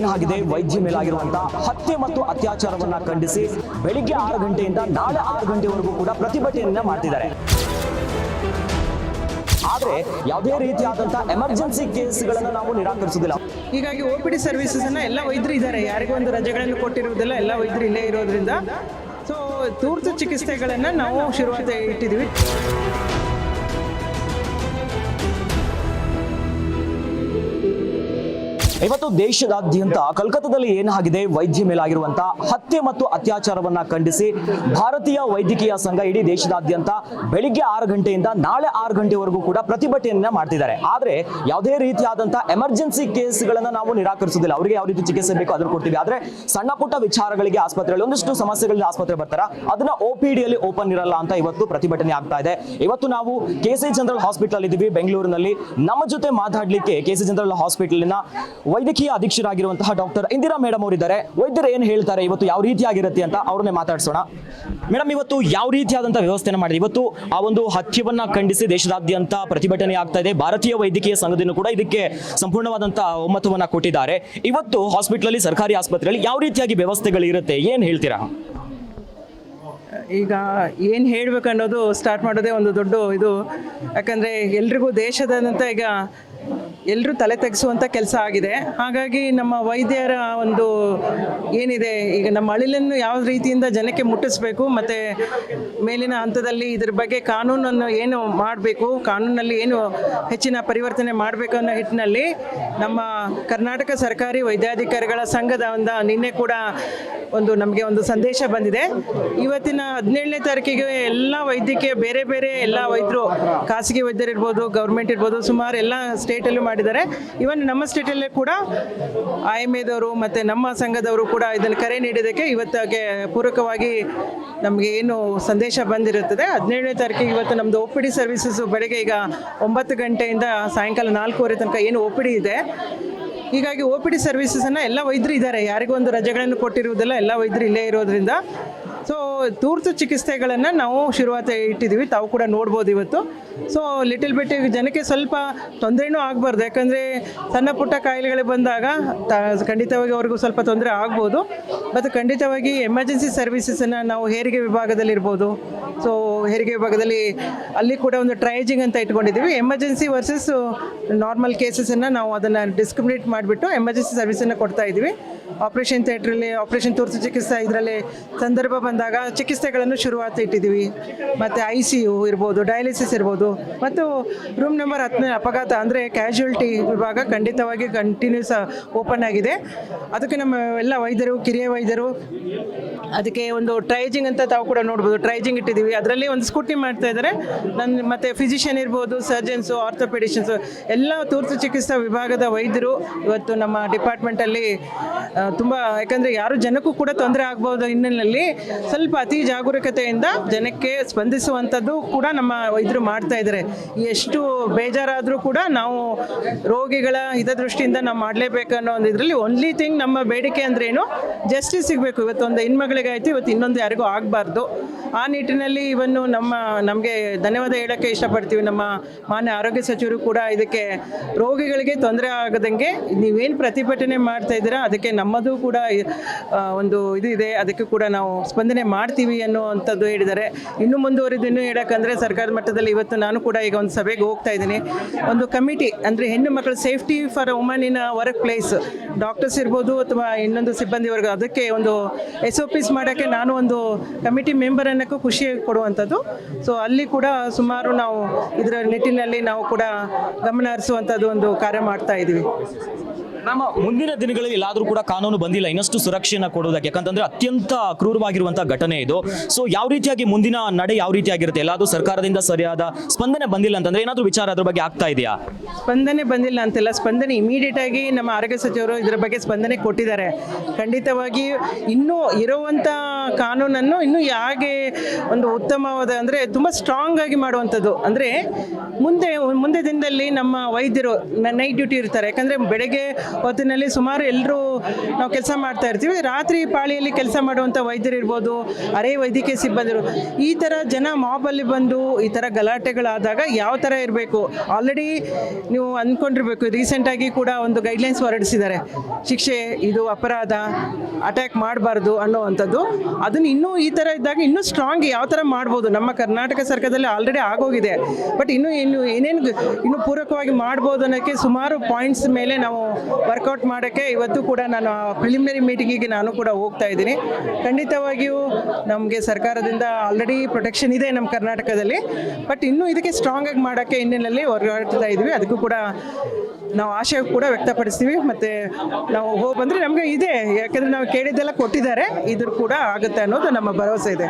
ಏನಾಗಿದೆ ವೈದ್ಯ ಮೇಲಾಗಿರುವಂತಹ ಹತ್ಯೆ ಮತ್ತು ಅತ್ಯಾಚಾರವನ್ನ ಖಂಡಿಸಿ ಬೆಳಿಗ್ಗೆ 6 ಗಂಟೆಯಿಂದ ನಾಳೆ 6 ಗಂಟೆವರೆಗೂ ಕೂಡ ಪ್ರತಿಭಟನೆಯನ್ನ ಮಾಡ್ತಿದ್ದಾರೆ. ಆದ್ರೆ ಯಾವುದೇ ರೀತಿಯಾದಂತಹ ಎಮರ್ಜೆನ್ಸಿ ಕೇಸ್ಗಳನ್ನು ನಾವು ನಿರಾಕರಿಸುವುದಿಲ್ಲ. ಹೀಗಾಗಿ OPD ಸರ್ವಿಸಸ್ ಅನ್ನ ಎಲ್ಲ ವೈದ್ಯರು ಇದ್ದಾರೆ, ಯಾರಿಗೂ ಒಂದು ರಜೆಗಳನ್ನು ಕೊಟ್ಟಿರುವುದಿಲ್ಲ, ಎಲ್ಲ ವೈದ್ಯರು ಇಲ್ಲೇ ಇರೋದ್ರಿಂದ ಸೊ ತುರ್ತು ಚಿಕಿತ್ಸೆಗಳನ್ನು ನಾವು ಶುರುವಾತ ಇಟ್ಟಿದ್ದೀವಿ. ಇವತ್ತು ದೇಶದಾದ್ಯಂತ ಕಲ್ಕತ್ತಾದಲ್ಲಿ ಏನಾಗಿದೆ ವೈದ್ಯ ಮೇಲಾಗಿರುವಂತಹ ಹತ್ಯೆ ಮತ್ತು ಅತ್ಯಾಚಾರವನ್ನ ಖಂಡಿಸಿ ಭಾರತೀಯ ವೈದ್ಯಕೀಯ ಸಂಘ ಇಡೀ ದೇಶದಾದ್ಯಂತ ಬೆಳಿಗ್ಗೆ 6 ಗಂಟೆಯಿಂದ ನಾಳೆ 6 ಗಂಟೆವರೆಗೂ ಕೂಡ ಪ್ರತಿಭಟನೆಯನ್ನ ಮಾಡ್ತಿದ್ದಾರೆ. ಆದ್ರೆ ಯಾವುದೇ ರೀತಿಯಾದಂತಹ ಎಮರ್ಜೆನ್ಸಿ ಕೇಸ್ಗಳನ್ನ ನಾವು ನಿರಾಕರಿಸುವುದಿಲ್ಲ. ಅವರಿಗೆ ಯಾವ ರೀತಿ ಚಿಕಿತ್ಸೆ ಬೇಕೋ ಅದನ್ನು ಕೊಡ್ತೀವಿ. ಆದ್ರೆ ಸಣ್ಣ ಪುಟ್ಟ ವಿಚಾರಗಳಿಗೆ ಆಸ್ಪತ್ರೆಯಲ್ಲಿ ಒಂದಿಷ್ಟು ಸಮಸ್ಯೆಗಳಿಗೆ ಆಸ್ಪತ್ರೆ ಬರ್ತಾರ, ಅದನ್ನ OPD ಅಲ್ಲಿ ಓಪನ್ ಇರಲ್ಲ ಅಂತ ಇವತ್ತು ಪ್ರತಿಭಟನೆ ಆಗ್ತಾ ಇದೆ. ಇವತ್ತು ನಾವು KC ಜನರಲ್ ಹಾಸ್ಪಿಟಲ್ ಇದ್ದೀವಿ ಬೆಂಗಳೂರಿನಲ್ಲಿ. ನಮ್ಮ ಜೊತೆ ಮಾತಾಡ್ಲಿಕ್ಕೆ KC ಜನರಲ್ ಹಾಸ್ಪಿಟಲಿನ ವೈದ್ಯಕೀಯ ಅಧೀಕ್ಷರಾಗಿರುವಂತಹ ಡಾಕ್ಟರ್ ಇಂದಿರಾ ಮೇಡಮ್ ಅವರಿದ್ದಾರೆ. ವೈದ್ಯರು ಏನು ಹೇಳ್ತಾರೆ, ಇವತ್ತು ಯಾವ ರೀತಿಯಾಗಿರುತ್ತೆ ಅಂತ ಅವ್ರನ್ನೇ ಮಾತಾಡ್ಸೋಣ. ಮೇಡಮ್, ಇವತ್ತು ಯಾವ ರೀತಿಯಾದಂತಹ ವ್ಯವಸ್ಥೆನ ಮಾಡಿದೆ? ಇವತ್ತು ಆ ಒಂದು ಹತ್ಯೆಯನ್ನ ಖಂಡಿಸಿ ದೇಶದಾದ್ಯಂತ ಪ್ರತಿಭಟನೆ ಆಗ್ತಾ ಇದೆ. ಭಾರತೀಯ ವೈದ್ಯಕೀಯ ಸಂಘದಿಂದ ಕೂಡ ಇದಕ್ಕೆ ಸಂಪೂರ್ಣವಾದಂತಹ ಒಮ್ಮತವನ್ನ ಕೊಟ್ಟಿದ್ದಾರೆ. ಇವತ್ತು ಹಾಸ್ಪಿಟಲ್ ಅಲ್ಲಿ, ಸರ್ಕಾರಿ ಆಸ್ಪತ್ರೆಯಲ್ಲಿ ಯಾವ ರೀತಿಯಾಗಿ ವ್ಯವಸ್ಥೆಗಳಿರುತ್ತೆ, ಏನ್ ಹೇಳ್ತೀರಾ? ಈಗ ಏನು ಹೇಳಬೇಕನ್ನೋದು ಸ್ಟಾರ್ಟ್ ಮಾಡೋದೇ ಒಂದು ದೊಡ್ಡ ಇದು. ಯಾಕಂದರೆ ಎಲ್ರಿಗೂ ದೇಶದಾದ್ಯಂತ ಈಗ ಎಲ್ಲರೂ ತಲೆ ತೆಗೆಸುವಂಥ ಕೆಲಸ ಆಗಿದೆ. ಹಾಗಾಗಿ ನಮ್ಮ ವೈದ್ಯರ ಒಂದು ಏನಿದೆ, ಈಗ ನಮ್ಮ ಅಳಿಲನ್ನು ಯಾವ ರೀತಿಯಿಂದ ಜನಕ್ಕೆ ಮುಟ್ಟಿಸ್ಬೇಕು, ಮತ್ತು ಮೇಲಿನ ಹಂತದಲ್ಲಿ ಇದ್ರ ಬಗ್ಗೆ ಕಾನೂನನ್ನು ಏನು ಮಾಡಬೇಕು, ಕಾನೂನಲ್ಲಿ ಏನು ಹೆಚ್ಚಿನ ಪರಿವರ್ತನೆ ಮಾಡಬೇಕು ಅನ್ನೋ ನಿಟ್ಟಿನಲ್ಲಿ ನಮ್ಮ ಕರ್ನಾಟಕ ಸರ್ಕಾರಿ ವೈದ್ಯಾಧಿಕಾರಿಗಳ ಸಂಘದ ನಿನ್ನೆ ಕೂಡ ನಮಗೆ ಒಂದು ಸಂದೇಶ ಬಂದಿದೆ. ಇವತ್ತಿನ 17ನೇ ತಾರೀಕಿಗೆ ಎಲ್ಲ ವೈದ್ಯಕೀಯ ಬೇರೆ ಬೇರೆ ಎಲ್ಲ ವೈದ್ಯರು, ಖಾಸಗಿ ವೈದ್ಯರು ಇರ್ಬೋದು, ಗೌರ್ಮೆಂಟ್ ಇರ್ಬೋದು, ಸುಮಾರು ಎಲ್ಲ ಸ್ಟೇಟಲ್ಲೂ ಮಾಡಿದ್ದಾರೆ. ಇವನ್ ನಮ್ಮ ಸ್ಟೇಟಲ್ಲೇ ಕೂಡ IMAದವರು ಮತ್ತು ನಮ್ಮ ಸಂಘದವರು ಕೂಡ ಇದನ್ನು ಕರೆ ನೀಡಿದ್ದಕ್ಕೆ ಇವತ್ತಿಗೆ ಪೂರಕವಾಗಿ ನಮಗೆ ಏನು ಸಂದೇಶ ಬಂದಿರುತ್ತದೆ. 17ನೇ ತಾರೀಕಿಗೆ ಇವತ್ತು ನಮ್ಮದು OPD ಸರ್ವಿಸಸ್ಸು ಬೆಳಗ್ಗೆ ಈಗ 9 ಗಂಟೆಯಿಂದ ಸಾಯಂಕಾಲ 4:15 ತನಕ ಏನು OPD ಇದೆ. ಹೀಗಾಗಿ OPD ಸರ್ವಿಸಸನ್ನು ಎಲ್ಲ ವೈದ್ಯರು ಇದ್ದಾರೆ, ಯಾರಿಗೂ ಒಂದು ರಜೆಗಳನ್ನು ಕೊಟ್ಟಿರುವುದಿಲ್ಲ, ಎಲ್ಲ ವೈದ್ಯರು ಇಲ್ಲೇ ಇರೋದ್ರಿಂದ ಸೊ ತುರ್ತು ಚಿಕಿತ್ಸೆಗಳನ್ನು ನಾವು ಶುರುವಾತ ಇಟ್ಟಿದ್ದೀವಿ. ತಾವು ಕೂಡ ನೋಡ್ಬೋದು ಇವತ್ತು. ಸೊ ಲಿಟಲ್ ಬಿಟ್ ಜನಕ್ಕೆ ಸ್ವಲ್ಪ ತೊಂದರೆನೂ ಆಗಬಾರ್ದು, ಯಾಕಂದರೆ ಸಣ್ಣ ಪುಟ್ಟ ಕಾಯಿಲೆಗಳು ಬಂದಾಗ ಖಂಡಿತವಾಗಿ ಅವ್ರಿಗೂ ಸ್ವಲ್ಪ ತೊಂದರೆ ಆಗ್ಬೋದು. ಮತ್ತು ಖಂಡಿತವಾಗಿ ಎಮರ್ಜೆನ್ಸಿ ಸರ್ವಿಸಸನ್ನು ನಾವು ಹೆರಿಗೆ ವಿಭಾಗದಲ್ಲಿರ್ಬೋದು, ಸೊ ಹೆರಿಗೆ ವಿಭಾಗದಲ್ಲಿ ಅಲ್ಲಿ ಕೂಡ ಒಂದು ಟ್ರೈಜಿಂಗ್ ಅಂತ ಇಟ್ಕೊಂಡಿದ್ದೀವಿ. ಎಮರ್ಜೆನ್ಸಿ ವರ್ಸಸ್ ನಾರ್ಮಲ್ ಕೇಸಸನ್ನು ನಾವು ಅದನ್ನು ಡಿಸ್ಕ್ರಿಮಿನೇಟ್ ಮಾಡಿಬಿಟ್ಟು ಎಮರ್ಜೆನ್ಸಿ ಸರ್ವಿಸನ್ನು ಕೊಡ್ತಾ ಇದ್ದೀವಿ. ಆಪ್ರೇಷನ್ ಥಿಯೇಟ್ರಲ್ಲಿ ಆಪ್ರೇಷನ್ ತುರ್ತು ಚಿಕಿತ್ಸೆ ಇದರಲ್ಲಿ ಸಂದರ್ಭ ಬಂದಾಗ ಚಿಕಿತ್ಸೆಗಳನ್ನು ಶುರುವಾತ ಇಟ್ಟಿದ್ದೀವಿ. ಮತ್ತು ICU ಇರ್ಬೋದು, ಡಯಾಲಿಸಿಸ್ ಇರ್ಬೋದು, ಮತ್ತು ರೂಮ್ ನಂಬರ್ 10 ಅಪಘಾತ ಅಂದರೆ ಕ್ಯಾಶುಯಾಲಿಟಿ ವಿಭಾಗ ಖಂಡಿತವಾಗಿ ಕಂಟಿನ್ಯೂಸ್ ಓಪನ್ ಆಗಿದೆ. ಅದಕ್ಕೆ ನಮ್ಮ ಎಲ್ಲ ವೈದ್ಯರು, ಕಿರಿಯ ವೈದ್ಯರು ಅದಕ್ಕೆ ಒಂದು ಟ್ರೈಜಿಂಗ್ ಅಂತ ತಾವು ಕೂಡ ನೋಡ್ಬೋದು, ಟ್ರೈಜಿಂಗ್ ಇಟ್ಟಿದ್ದೀವಿ. ಅದರಲ್ಲಿ ಒಂದು ಸ್ಕೂಟಿ ಮಾಡ್ತಾ ಇದ್ದಾರೆ. ಮತ್ತು ಫಿಸಿಷಿಯನ್ ಇರ್ಬೋದು, ಸರ್ಜನ್ಸು, ಆರ್ಥೋಪೆಡಿಷನ್ಸು, ಎಲ್ಲ ತುರ್ತು ಚಿಕಿತ್ಸಾ ವಿಭಾಗದ ವೈದ್ಯರು ಇವತ್ತು ನಮ್ಮ ಡಿಪಾರ್ಟ್ಮೆಂಟಲ್ಲಿ ತುಂಬ, ಯಾಕಂದರೆ ಯಾರು ಜನಕ್ಕೂ ಕೂಡ ತೊಂದರೆ ಆಗ್ಬೋದು ಹಿನ್ನೆಲೆಯಲ್ಲಿ ಸ್ವಲ್ಪ ಅತಿ ಜಾಗರೂಕತೆಯಿಂದ ಜನಕ್ಕೆ ಸ್ಪಂದಿಸುವಂಥದ್ದು ಕೂಡ ನಮ್ಮ ವೈದ್ಯರು ಮಾಡ್ತಾ ಇದ್ದಾರೆ. ಎಷ್ಟು ಬೇಜಾರಾದರೂ ಕೂಡ ನಾವು ರೋಗಿಗಳ ಹಿತದೃಷ್ಟಿಯಿಂದ ನಾವು ಮಾಡಲೇಬೇಕು ಅನ್ನೋ ಒಂದು ಇದರಲ್ಲಿ ಓನ್ಲಿ ಥಿಂಗ್ ನಮ್ಮ ಬೇಡಿಕೆ ಅಂದ್ರೇನು, ಜಸ್ಟಿಸ್ ಸಿಗಬೇಕು. ಇವತ್ತು ಒಂದು ಹೆಣ್ಮಗಳಿಗಾಯಿತು, ಇವತ್ತು ಇನ್ನೊಂದು ಯಾರಿಗೂ ಆಗಬಾರ್ದು. ಆ ನಿಟ್ಟಿನಲ್ಲಿ ನಮಗೆ ಧನ್ಯವಾದ ಹೇಳೋಕ್ಕೆ ಇಷ್ಟಪಡ್ತೀವಿ. ನಮ್ಮ ಮಾನ್ಯ ಆರೋಗ್ಯ ಸಚಿವರು ಕೂಡ ಇದಕ್ಕೆ ರೋಗಿಗಳಿಗೆ ತೊಂದರೆ ಆಗದಂಗೆ ನೀವೇನು ಪ್ರತಿಭಟನೆ ಮಾಡ್ತಾ ಇದ್ದೀರಾ ಅದಕ್ಕೆ ನಮ್ಮದು ಕೂಡ ಒಂದು ಇದು ಇದೆ, ಅದಕ್ಕೆ ಕೂಡ ನಾವು ಸ್ಪಂದನೆ ಮಾಡ್ತೀವಿ ಅನ್ನುವಂಥದ್ದು ಹೇಳಿದ್ದಾರೆ. ಇನ್ನೂ ಮುಂದುವರಿದು ಇನ್ನೂ ಹೇಳೋಕ್ಕಂದರೆ ಸರ್ಕಾರದ ಮಟ್ಟದಲ್ಲಿ ಇವತ್ತು ನಾನು ಕೂಡ ಈಗ ಒಂದು ಸಭೆಗೆ ಹೋಗ್ತಾ ಇದ್ದೀನಿ. ಒಂದು ಕಮಿಟಿ ಅಂದರೆ ಹೆಣ್ಣು ಮಕ್ಕಳ safety for woman in work place, doctors ಇರ್ಬೋದು ಅಥವಾ ಇನ್ನೊಂದು ಸಿಬ್ಬಂದಿ ವರ್ಗ, ಅದಕ್ಕೆ ಒಂದು SOPs ಮಾಡೋಕ್ಕೆ ನಾನು ಒಂದು ಕಮಿಟಿ ಮೆಂಬರ್ ಅನ್ನೋಕ್ಕೂ ಖುಷಿ ಕೊಡುವಂಥದ್ದು. ಸೊ ಅಲ್ಲಿ ಕೂಡ ಸುಮಾರು ನಾವು ಇದರ ನಿಟ್ಟಿನಲ್ಲಿ ನಾವು ಕೂಡ ಗಮನ ಹರಿಸುವಂಥದ್ದು ಒಂದು ಕಾರ್ಯ ಮಾಡ್ತಾ ಇದ್ದೀವಿ. ನಮ್ಮ ಮುಂದಿನ ದಿನಗಳಲ್ಲಿ ಎಲ್ಲಾದರೂ ಕೂಡ ಕಾನೂನು ಬಂದಿಲ್ಲ ಇನ್ನಷ್ಟು ಸುರಕ್ಷೆಯನ್ನು ಕೊಡೋದಕ್ಕೆ, ಯಾಕಂತಂದ್ರೆ ಅತ್ಯಂತ ಕ್ರೂರವಾಗಿರುವಂತಹ ಘಟನೆ ಇದು. ಸೊ ಯಾವ ರೀತಿಯಾಗಿ ಮುಂದಿನ ನಡೆ ಯಾವ ರೀತಿಯಾಗಿರುತ್ತೆ? ಎಲ್ಲಾದರೂ ಸರ್ಕಾರದಿಂದ ಸರಿಯಾದ ಸ್ಪಂದನೆ ಬಂದಿಲ್ಲ ಅಂತಂದ್ರೆ ಏನಾದರೂ ವಿಚಾರ ಅದ್ರ ಬಗ್ಗೆ ಆಗ್ತಾ ಇದೆಯಾ? ಸ್ಪಂದನೆ ಬಂದಿಲ್ಲ ಅಂತೆಲ್ಲ, ಸ್ಪಂದನೆ ಇಮಿಡಿಯೇಟ್ ಆಗಿ ನಮ್ಮ ಆರೋಗ್ಯ ಸಚಿವರು ಇದರ ಬಗ್ಗೆ ಸ್ಪಂದನೆ ಕೊಟ್ಟಿದ್ದಾರೆ. ಖಂಡಿತವಾಗಿ ಇನ್ನೂ ಇರುವಂಥ ಕಾನೂನನ್ನು ಇನ್ನೂ ಹೇಗೆ ಒಂದು ಉತ್ತಮವಾದ ಅಂದರೆ ತುಂಬ ಸ್ಟ್ರಾಂಗ್ ಆಗಿ ಮಾಡುವಂಥದ್ದು. ಅಂದರೆ ಮುಂದೆ ದಿನದಲ್ಲಿ ನಮ್ಮ ವೈದ್ಯರು ನೈಟ್ ಡ್ಯೂಟಿ ಇರ್ತಾರೆ, ಯಾಕಂದರೆ ಬೆಳಗ್ಗೆ ಹೊತ್ತಿನಲ್ಲಿ ಸುಮಾರು ಎಲ್ಲರೂ ನಾವು ಕೆಲಸ ಮಾಡ್ತಾ ಇರ್ತೀವಿ, ರಾತ್ರಿ ಪಾಳಿಯಲ್ಲಿ ಕೆಲಸ ಮಾಡುವಂಥ ವೈದ್ಯರು ಇರ್ಬೋದು, ಅರೆ ವೈದ್ಯಕೀಯ ಸಿಬ್ಬಂದಿರು, ಈ ಥರ ಜನ ಮಾಬಲ್ಲಿ ಬಂದು ಈ ಥರ ಗಲಾಟೆಗಳಾದಾಗ ಯಾವ ಥರ ಇರಬೇಕು. ಆಲ್ರೆಡಿ ನೀವು ಅಂದ್ಕೊಂಡಿರ್ಬೇಕು, ರೀಸೆಂಟಾಗಿ ಕೂಡ ಒಂದು ಗೈಡ್ಲೈನ್ಸ್ ಹೊರಡಿಸಿದ್ದಾರೆ, ಶಿಕ್ಷೆ ಇದು ಅಪರಾಧ, ಅಟ್ಯಾಕ್ ಮಾಡಬಾರ್ದು ಅನ್ನೋವಂಥದ್ದು. ಅದನ್ನು ಇನ್ನೂ ಈ ಥರ ಇದ್ದಾಗ ಇನ್ನೂ ಸ್ಟ್ರಾಂಗ್ ಯಾವ ಥರ ಮಾಡ್ಬೋದು. ನಮ್ಮ ಕರ್ನಾಟಕ ಸರ್ಕಾರದಲ್ಲಿ ಆಲ್ರೆಡಿ ಆಗೋಗಿದೆ, ಬಟ್ ಇನ್ನೂ ಇನ್ನೂ ಪೂರಕವಾಗಿ ಮಾಡ್ಬೋದು ಅನ್ನೋಕ್ಕೆ ಸುಮಾರು ಪಾಯಿಂಟ್ಸ್ ಮೇಲೆ ನಾವು ವರ್ಕೌಟ್ ಮಾಡೋಕ್ಕೆ ಇವತ್ತು ಕೂಡ ನಾನು ಪ್ರಿಲಿಮಿನರಿ ಮೀಟಿಂಗಿಗೆ ನಾನು ಕೂಡ ಹೋಗ್ತಾ ಇದ್ದೀನಿ. ಖಂಡಿತವಾಗಿಯೂ ನಮಗೆ ಸರ್ಕಾರದಿಂದ ಆಲ್ರೆಡಿ ಪ್ರೊಟೆಕ್ಷನ್ ಇದೆ ನಮ್ಮ ಕರ್ನಾಟಕದಲ್ಲಿ, ಬಟ್ ಇನ್ನೂ ಇದಕ್ಕೆ ಸ್ಟ್ರಾಂಗ್ ಆಗಿ ಮಾಡೋಕ್ಕೆ ಇಂಡಿಯನ್ನಲ್ಲಿ ಹೊರಡ್ತಾ ಇದ್ವಿ. ಅದಕ್ಕೂ ಕೂಡ ನಾವು ಆಶೆ ಕೂಡ ವ್ಯಕ್ತಪಡಿಸ್ತೀವಿ. ಮತ್ತು ನಾವು ಹೋಗಿ ಬಂದರೆ ನಮಗೆ ಇದೆ, ಯಾಕಂದರೆ ನಾವು ಕೇಳಿದ್ದೆಲ್ಲ ಕೊಟ್ಟಿದ್ದಾರೆ, ಇದ್ರ ಕೂಡ ಆಗುತ್ತೆ ಅನ್ನೋದು ನಮ್ಮ ಭರವಸೆ ಇದೆ.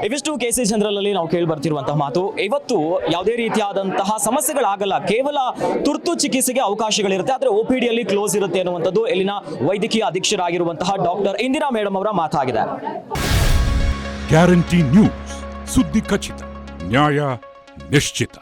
ಇವಿಷ್ಟು KC ಜನರಲ್ ಅಲ್ಲಿ ನಾವು ಕೇಳಿ ಬರ್ತಿರುವಂತಹ ಮಾತು. ಇವತ್ತು ಯಾವುದೇ ರೀತಿಯಾದಂತಹ ಸಮಸ್ಯೆಗಳಾಗಲ್ಲ, ಕೇವಲ ತುರ್ತು ಚಿಕಿತ್ಸೆಗೆ ಅವಕಾಶಗಳಿರುತ್ತೆ, ಆದರೆ OPD ಅಲ್ಲಿ ಕ್ಲೋಸ್ ಇರುತ್ತೆ ಅನ್ನುವಂಥದ್ದು ಇಲ್ಲಿನ ವೈದ್ಯಕೀಯ ಅಧೀಕ್ಷರಾಗಿರುವಂತಹ ಡಾಕ್ಟರ್ ಇಂದಿರಾ ಮೇಡಮ್ ಅವರ ಮಾತಾಗಿದೆ. ಗ್ಯಾರಂಟಿ ನ್ಯೂಸ್, ಸುದ್ದಿ ಖಚಿತ, ನ್ಯಾಯ ನಿಶ್ಚಿತ.